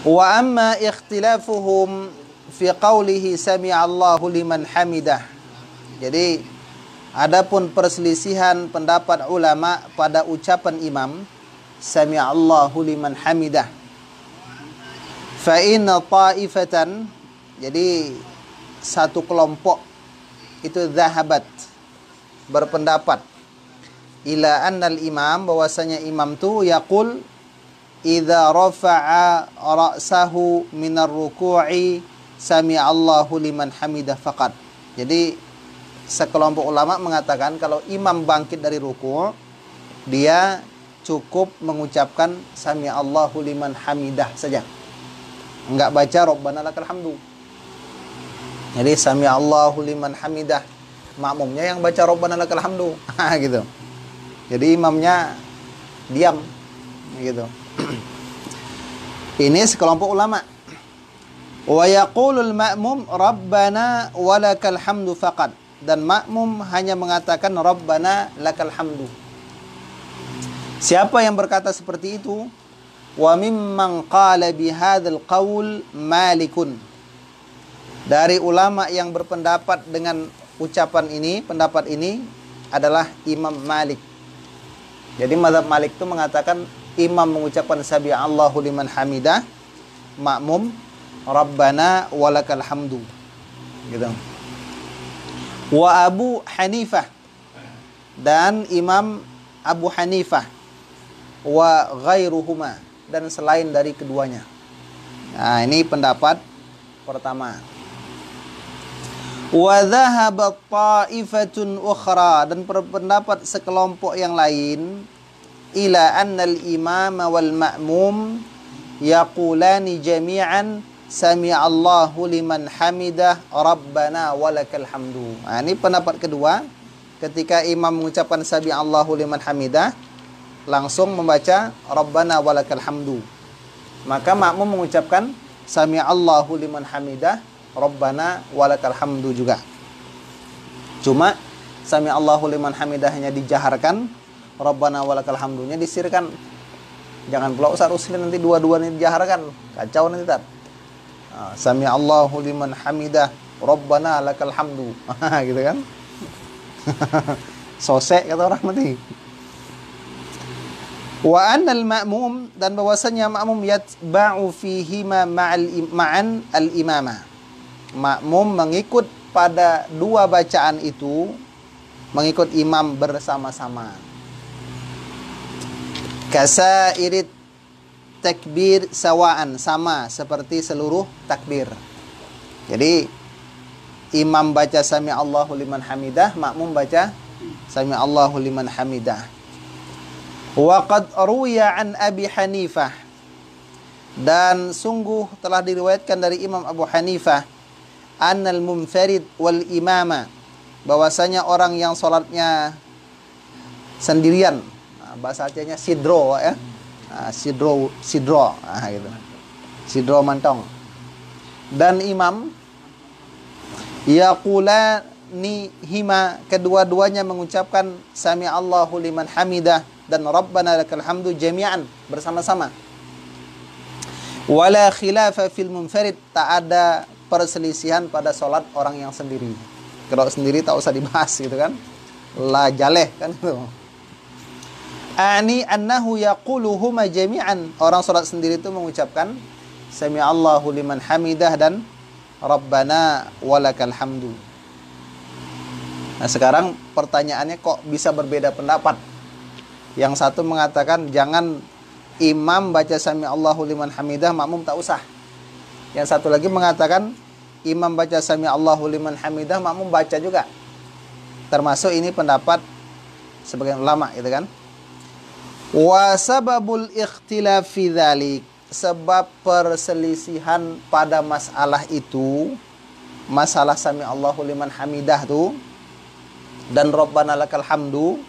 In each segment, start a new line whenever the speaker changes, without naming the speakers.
Wa amma ikhtilafuhum fi qawlihi sami'allahu liman hamidah. Jadi adapun perselisihan pendapat ulama pada ucapan imam sami'allahu liman hamidah. Fa inna ta'ifatan, jadi satu kelompok itu zahabat berpendapat ila annal imam, bahwasanya imam tu yaqul idza rafa'a ra'sahu minar ruku'i sami'allahu liman hamidah faqat. Jadi sekelompok ulama mengatakan kalau imam bangkit dari ruku', dia cukup mengucapkan sami'allahu liman hamidah saja, enggak baca rabbana lakal hamdu. Jadi sami'allahu liman hamidah, makmumnya yang baca rabbana lakal hamdu. Gitu. Jadi imamnya diam gitu. Ini sekelompok ulama. Wa yaqulul ma'mum rabbana walakal hamdu faqat, dan makmum hanya mengatakan rabbana lakal hamdu. Siapa yang berkata seperti itu? Wa mimman qala bihadzal qaul Malikun. Dari ulama yang berpendapat dengan ucapan ini, pendapat ini adalah Imam Malik. Jadi mazhab Malik itu mengatakan imam mengucapkan sami'allahu liman hamidah, makmum rabbana walakal hamdu. Gitu. Wa Abu Hanifah, dan Imam Abu Hanifah, wa ghairuhuma, dan selain dari keduanya. Nah, ini pendapat pertama. Wa dhahabat ta'ifatun ukhra, dan berpendapat sekelompok yang lain ila annal imama wal ma'mum yaqulani jami'an sami'allahu liman hamidah rabbana walakal hamdu. Nah, ini pendapat kedua, ketika imam mengucapkan sami'allahu liman hamidah langsung membaca rabbana walakal hamdu, maka makmum mengucapkan sami'allahu liman hamidah rabbana walakal hamdu juga. Cuma sami'allahu liman hamidah hanya dijaharkan, rabbana walakal hamdunya disirkan. Jangan pula Ustaz Rusli nanti dua-duanya dijaharkan, kacau nanti tat. Sami'allahu liman hamidah rabbana lakal hamdu. Gitu kan. Sosek kata orang nanti. Wa annal ma'mum, dan bahwasanya makmum yatba'u fihi ma'an al-imamah. Makmum mengikut pada dua bacaan itu, mengikut imam bersama-sama. Kasairit takbir sawaan, sama seperti seluruh takbir. Jadi imam baca sami'allahu liman hamidah, makmum baca sami'allahu liman hamidah. Wa qad ruwiya an Abi Hanifah, dan sungguh telah diriwayatkan dari Imam Abu Hanifah, annal munfarid wal imama, bahwasanya orang yang sholatnya sendirian, bahasa Acehnya sidro ya, sidro gitu, sidro mantong, dan imam yaqulani hima, kedua-duanya mengucapkan sami'allahu liman hamidah dan rabbana lakal hamdu jami'an, bersama-sama. Wala khilafa fil munfarid, tak ada perselisihan pada sholat orang yang sendiri. Kalau sendiri tak usah dibahas gitu kan, la jaleh kan itu. Ani annahu yaquluhuma jami'an, orang sholat sendiri itu mengucapkan sami'allahu liman hamidah dan rabbana walakal hamdu. Nah, sekarang pertanyaannya kok bisa berbeda pendapat? Yang satu mengatakan jangan imam baca sami'allahu liman hamidah, makmum tak usah. Yang satu lagi mengatakan imam baca sami'allahu liman hamidah, makmum baca juga. Termasuk ini pendapat sebagian ulama gitu kan. Wa sababul ikhtilafi dzalik, sebab perselisihan pada masalah itu, masalah sami'allahu liman hamidah tu dan rabbana lakal hamdu,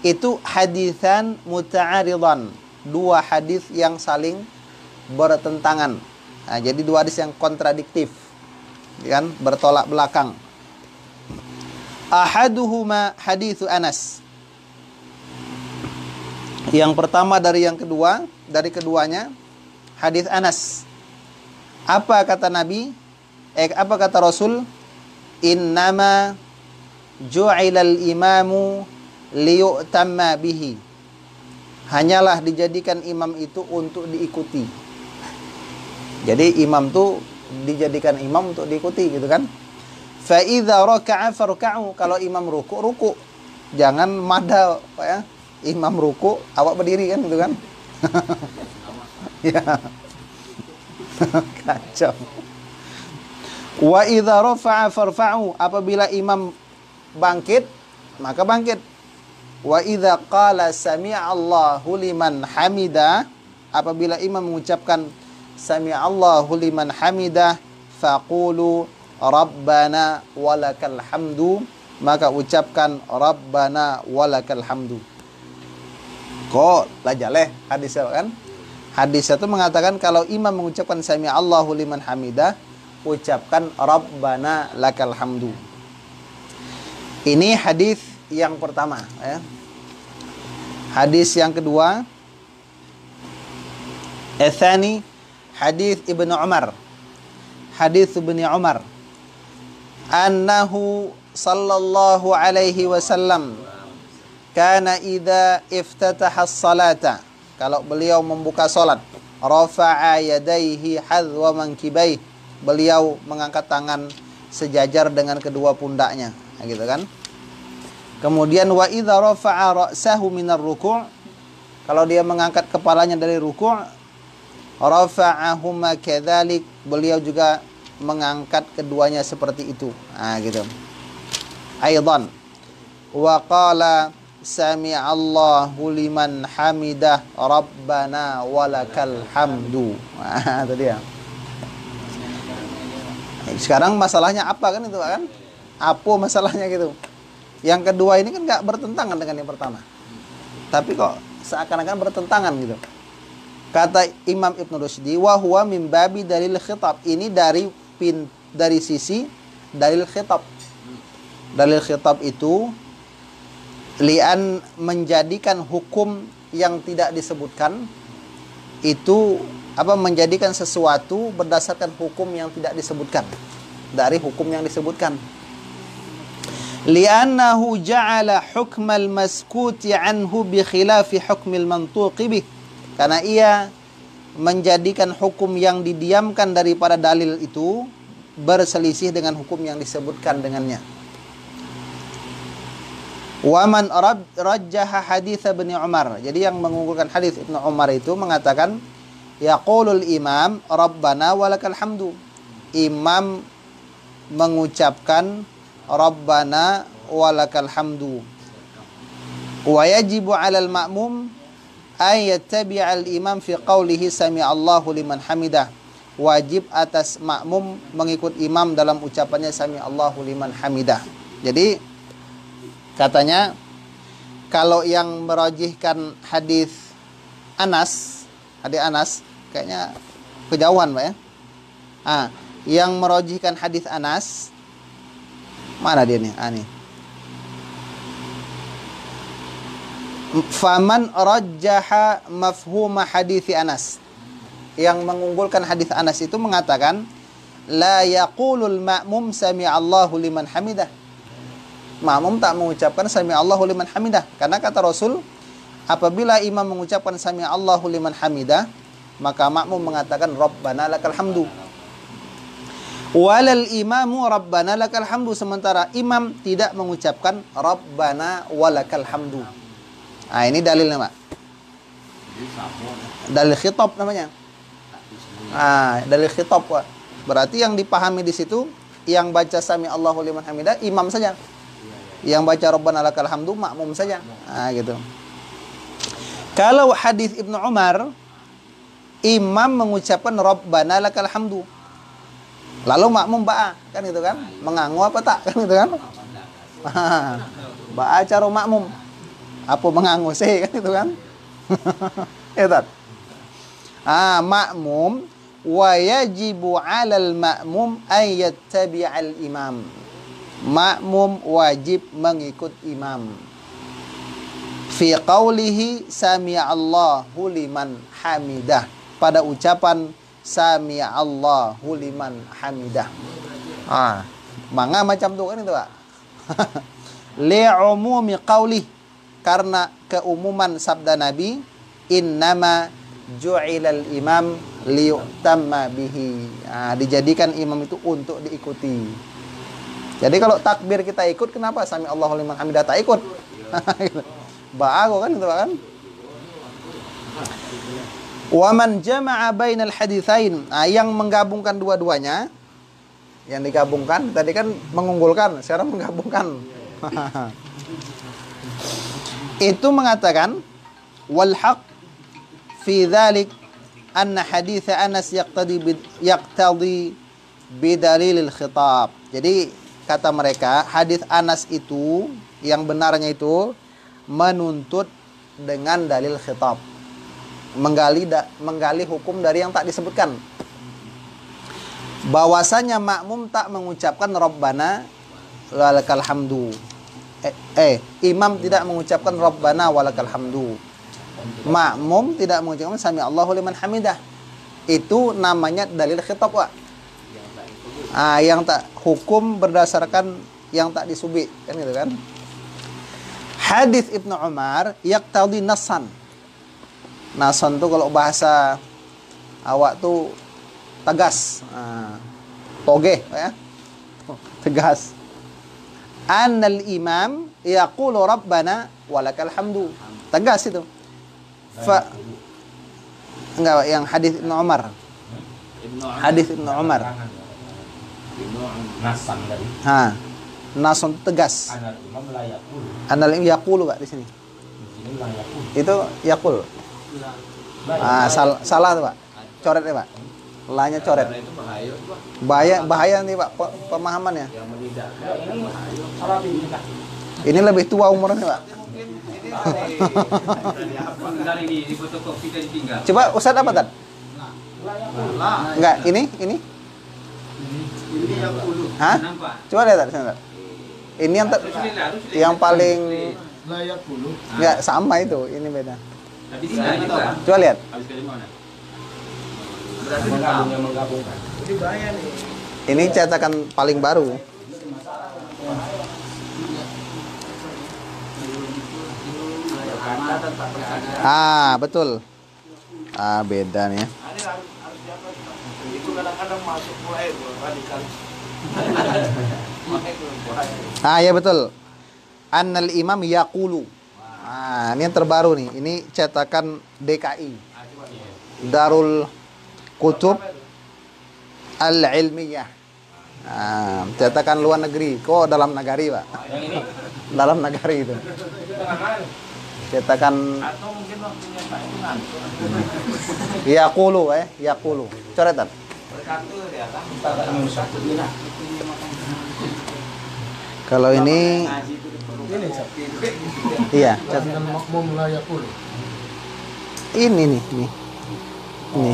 itu haditsan muta'aridan, dua hadis yang saling bertentangan. Nah, jadi dua hadis yang kontradiktif, kan, bertolak belakang. Ahaduhuma haditsu Anas. Yang pertama dari yang kedua, dari keduanya hadis Anas. Apa kata Nabi? Apa kata Rasul? Innama ju'ilal imamu liyu'tamma bihi. Hanyalah dijadikan imam itu untuk diikuti. Jadi imam tuh dijadikan imam untuk diikuti gitu kan. Fa idza raka'a farka'u. Kalau imam ruku, ruku. Jangan mada Pak ya. Imam ruku, awak berdiri kan gitu kan. Ya. Kacau. Wa idza rafa'a farfa'u. Apabila imam bangkit, maka bangkit. Wa idza qala sami'allahu liman hamida, apabila imam mengucapkan sami'allahu liman hamidah, faqulu rabbana walakal hamdu, maka ucapkan rabbana walakal hamdu. Kok lajaleh hadisnya kan? Hadisnya itu mengatakan kalau imam mengucapkan sami'allahu liman hamidah, ucapkan rabbana lakal hamdu. Ini hadis yang pertama ya. Hadis yang kedua, Ats-tsani hadis Ibnu Umar. Hadis Ibnu Umar annahu sallallahu alaihi wasallam kana idza iftataha as-salata, kalau beliau membuka salat, rafa'a yadayhi hadwa mankibai, beliau mengangkat tangan sejajar dengan kedua pundaknya, gitu kan. Kemudian wa idza rafa'a ra'sahu minar ruku', kalau dia mengangkat kepalanya dari ruku', rafa'ahuma kadzalik, beliau juga mengangkat keduanya seperti itu. Nah, gitu. Aidan wa qala sami'allahu liman hamidah rabbana walakal hamdu. Nah, itu dia. Sekarang masalahnya apa kan itu kan? Apa masalahnya gitu? Yang kedua ini kan nggak bertentangan dengan yang pertama, tapi kok seakan-akan bertentangan gitu. Kata Imam Ibn Rushdi, wa huwa min babi dalil khitab. Ini dari sisi dalil khitab. Dalil khitab itu lian menjadikan hukum yang tidak disebutkan itu apa, menjadikan sesuatu berdasarkan hukum yang tidak disebutkan dari hukum yang disebutkan. Li'annahu ja'ala hukmal maskuti anhu bi khilafi hukmil mantuqi bih. Karena ia menjadikan hukum yang didiamkan daripada dalil itu berselisih dengan hukum yang disebutkan dengannya. Wa man rajjaha hadits Ibnu Umar. Jadi yang mengunggulkan hadis Ibnu Umar itu mengatakan yaqulul imam rabbana walakal hamdu. Imam mengucapkan rabbana walakal hamdu. Wa yajibu 'alal ma'mum ay yattabi'al imam fi qawlihi sami'allahu liman hamidah. Wajib atas makmum mengikut imam dalam ucapannya sami'allahu liman hamidah. Jadi katanya kalau yang merajihkan hadis Anas kayaknya kejauhan Pak ya. Yang merajihkan hadis Anas, mana dia nih? Nih. Faman rajjaha mafhuma hadithi Anas. Yang mengunggulkan hadis Anas itu mengatakan la yaqulul ma'mum sami'allahu liman hamidah. Makmum tak mengucapkan sami'allahu liman hamidah, karena kata Rasul apabila imam mengucapkan sami'allahu liman hamidah, maka makmum mengatakan rabbana lakal hamdu. Walal imamu rabbana lakal hamdu, sementara imam tidak mengucapkan rabbana walakal hamdu. Nah, ini dalilnya, Pak. Dalil khitab namanya. Dalil khitab, Pak. Berarti yang dipahami di situ yang baca sami Allahu liman hamidah imam saja. Yang baca rabbana lakal hamdu makmum saja. Gitu. Kalau hadis Ibnu Umar, imam mengucapkan rabbana lakal hamdu, lalu makmum ba'a, kan gitu kan? Mengangu apa tak, kan gitu kan? Ba'a cara makmum. Apa mengangu sih, kan gitu kan? Etat. Makmum wa yajibu 'alal ma'mum ay yattabi'al imam. Makmum wajib mengikut imam. Fi qawlihi sami'allahu liman hamidah, pada ucapan sami'allahu liman hamidah. Manga macam tu kan itu, Pak. Li'umumi qaulih, karena keumuman sabda Nabi, innama ju'ilal imam liyutamma bihi. Dijadikan imam itu untuk diikuti. Jadi kalau takbir kita ikut, kenapa sami Allahu liman hamidah tak ikut? Ba'ago kan itu, Pak kan? Wa man jama'a bainal haditsain, yang menggabungkan dua-duanya, yang digabungkan tadi kan mengunggulkan, sekarang menggabungkan. Itu mengatakan wal haq fi dzalik anna hadits Anas yaqtadi bidalilil khitab. Jadi kata mereka, hadis Anas itu yang benarnya itu menuntut dengan dalil khitab, menggali hukum dari yang tak disebutkan. Bahwasanya makmum tak mengucapkan Rabbana walakal hamdu. Imam tidak mengucapkan Rabbana walakal hamdu. Makmum tidak mengucapkan sami Allahu liman hamidah. Itu namanya dalil khitab, Pak. Yang tak hukum berdasarkan yang tak disubi, kan gitu kan. Hadis Ibnu Umar yaqtadi nasan. Nasan tuh kalau bahasa awak tuh tegas. Toge ya. Tegas. Annal imam yaqulu rabbana walakal hamdu. Tegas itu. Enggak, yang hadis Ibnu Umar. Hadis Ibnu Umar.
Nasan dari.
Nasan tegas. Annal imam yaqulu Pak di sini. Itu yaqul. Salah tuh, Pak. Coret ya, Pak. Lanya coret. Bahaya nih, Pak, pemahamannya. Ini lebih tua umurnya, Pak. Coba Ustaz apa, Tad? Enggak, ini?
Ini yang ulu.
Hah? Coba lihat, Tad. Ini yang paling
Layak ulu.
enggak sama itu, ini beda. Coba lihat.
Menggabungkan.
Ini bahaya nih.
Ini cetakan paling baru. Betul. Beda nih ya.
Itu kadang-kadang masuk mulai radikal.
Ya betul. Annal imam yaqulu. Ini yang terbaru nih. Ini cetakan DKI. Darul Kutub Al-Ilmiyah. Cetakan luar negeri. Kok dalam negari, Pak? Dalam negari itu. Cetakan
Atau mungkin waktunya Pak itu ngantuk.
Yaqulu, Yaqulu. Coretan.
Berkatu ya kan.
Kalau ini
Ini seperti itu.
iya,
Dengan makmum layak ulu.
ini nih. Ini.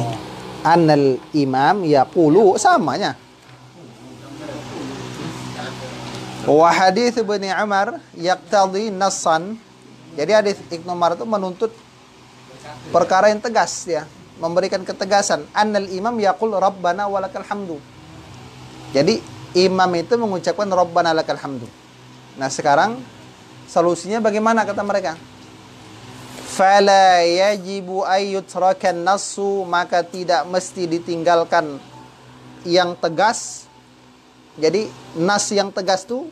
Annal imam yaqulu, samanya. Wa hadits Ibnu Umar yaqtadi nassan. Jadi hadis Ibnu Umar itu menuntut perkara yang tegas ya, memberikan ketegasan. Annal imam yaqul rabbana walakal hamdu. Jadi imam itu mengucapkan rabbana lakal hamdu. Nah, sekarang solusinya bagaimana kata mereka? Fala yajibu ayyutrakan nassu, maka tidak mesti ditinggalkan yang tegas. Jadi nas yang tegas itu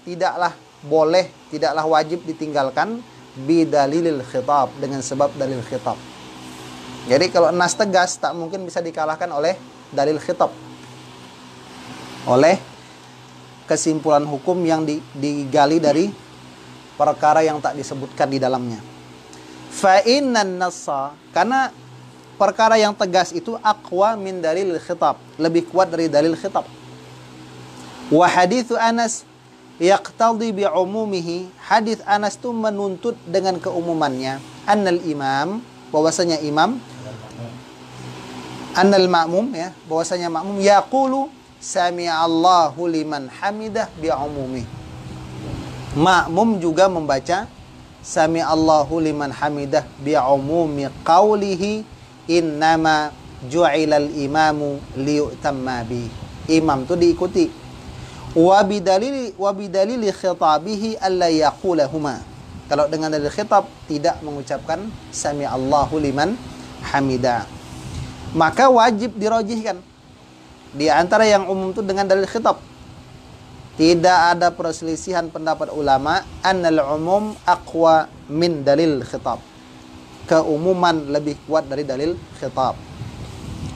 tidaklah boleh, tidaklah wajib ditinggalkan bidalilil khitab, dengan sebab dalil khitab. Jadi kalau nas tegas tak mungkin bisa dikalahkan oleh dalil khitab, oleh kesimpulan hukum yang digali dari perkara yang tak disebutkan di dalamnya. Fa innan nassa, karena perkara yang tegas itu aqwa min dalil khitab, lebih kuat dari dalil khitab. Wa haditsu Anas yaqtadi bi umumihi, hadis Anas itu menuntut dengan keumumannya. Annal imam, bahwasanya imam, annal ma'mum ya, bahwasanya makmum yaqulu sami'allahu liman hamidah bi umumi. Makmum juga membaca sami'allahu liman hamidah bi umumi qaulihi innama ju'ilal imamu liyutamma bi. Imam itu diikuti. Wa bidalili khitabihi alla yaqulahuma. Kalau dengan dalil khitab tidak mengucapkan sami Allahu liman hamida, maka wajib dirajihkan. Di antara yang umum itu dengan dalil khitab. Tidak ada perselisihan pendapat ulama annal umum aqwa min dalil khitab. Keumuman lebih kuat dari dalil khitab.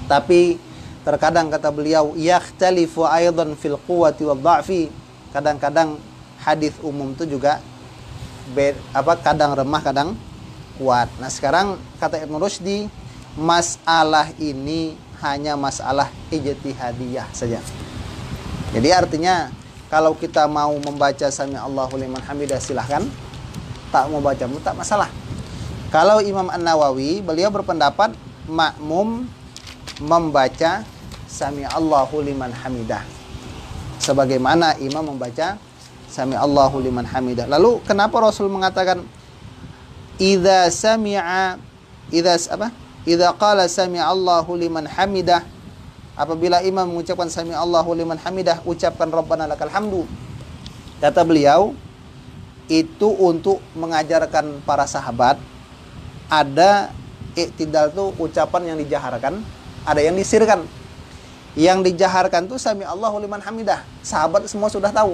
Tapi terkadang kata beliau yakhtalifu aidan fil quwwati wad dha'fi. Kadang-kadang hadis umum itu juga kadang remah kadang kuat. Nah, sekarang kata Ibnu Rushdi, masalah ini hanya masalah ijtihadiyah saja. Jadi artinya kalau kita mau membaca sami Allahu liman hamidah silahkan, tak mau baca pun tak masalah. Kalau Imam An-Nawawi, beliau berpendapat makmum membaca sami Allahu liman hamidah sebagaimana imam membaca sami Allahu liman hamidah. Lalu kenapa Rasul mengatakan idza qala sami Allahu liman hamidah, apabila imam mengucapkan sami Allahu liman hamidah, ucapkan Rabbana lakal hamdu. Kata beliau, itu untuk mengajarkan para sahabat ada iktidal tuh ucapan yang dijaharkan, ada yang disirkan. Yang dijaharkan tuh sami Allahu liman hamidah, sahabat semua sudah tahu.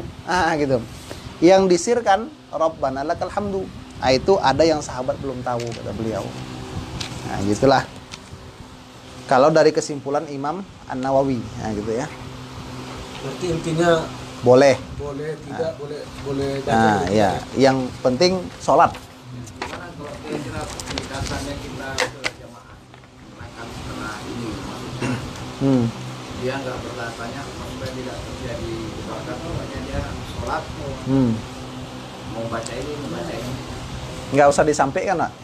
Gitu. Yang disirkan Rabbana lakal hamdu. Itu ada yang sahabat belum tahu, kata beliau. Nah, gitulah. Kalau dari kesimpulan Imam An-Nawawi, gitu ya.
Berarti intinya
boleh.
Boleh, tidak boleh.
Ya, yang penting sholat.
Gimana kalau kira-kira pendekatannya kita ke jamaah menaikkan setelah ini maksudnya dia nggak berlatanya supaya tidak terjadi kebakaran, makanya dia sholat mau baca ini
Nggak usah disampaikan, Pak.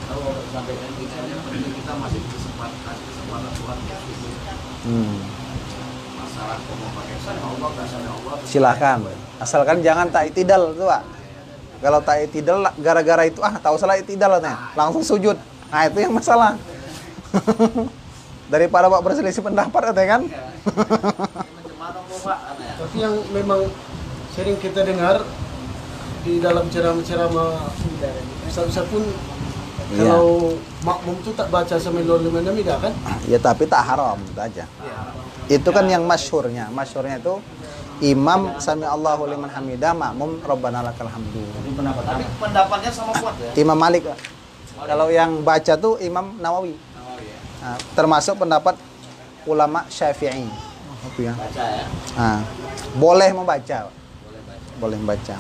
kalau sampaikan kita masih kesempatan sholat masalah mau pakai sana Allah nggak sana Allah
Silahkan, asalkan jangan ta'itidal tuh, Pak. Kalau ta'itidal gara-gara itu tahu salah i'tidal langsung sujud. Nah, itu yang masalah. Daripada Pak berselisih pendapat kan?
Tapi yang memang sering kita dengar di dalam ceramah-ceramah Ustaz pun kalau makmum itu tak baca sami Allahu liman hamidah kan?
Ya tapi tak haram, itu aja. Itu kan yang masyhurnya. Masyhurnya itu imam sami Allahu liman hamidah, makmum Rabbana lakal hamdu.
Tapi pendapatnya sama kuat ya?
Imam Malik. Kalau yang baca tuh Imam Nawawi. Nah, termasuk pendapat ulama Syafi'i.
Baca ya?
Boleh membaca. Boleh membaca.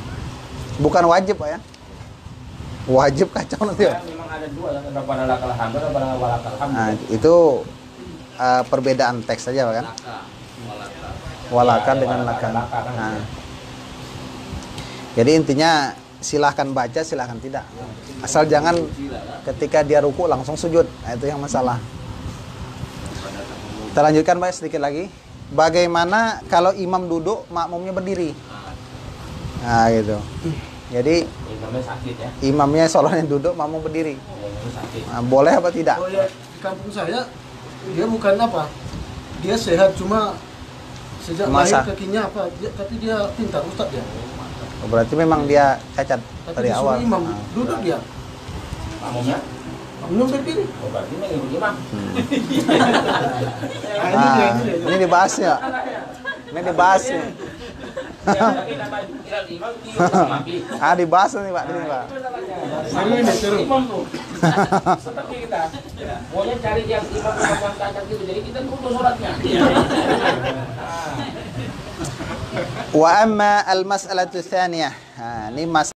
Bukan wajib, Pak ya. Wajib kacau nanti.
Ya, memang ada dua, Rabbana lakal hamdu, Rabbana walakal hamdu.
Nah, itu perbedaan teks saja, Pak kan? Walakan dengan lakan. Nah. Jadi intinya silahkan baca, silahkan tidak. Asal jangan ketika dia ruku langsung sujud. Nah, itu yang masalah. Kita lanjutkan, Pak, sedikit lagi. Bagaimana kalau imam duduk, makmumnya berdiri? Nah, gitu. Jadi
Imamnya sakit ya.
imamnya sholatnya duduk, makmum berdiri.
Imamnya sakit.
Nah, boleh apa tidak?
Oh ya, di kampung saya dia bukan apa? Dia sehat cuma sejak lahir kakinya apa? Tapi dia pintar, ustaz dia.
Berarti memang dia cacat
Tapi
dari
disuruh
awal.
imam duduk dia.
Makmumnya?
Makmum berdiri.
Oh, berarti mengikut imam.
Ini dibahasnya. Ini dibahasnya. Dibahas nih, Pak. Ini, Pak.
Seru ini, seru.
Imam tuh. Seperti kita. Maunya cari yang imam yang cacat gitu. Jadi kita butuh sholatnya.
Wa amma al-mas'alatu tsaniyah. Ini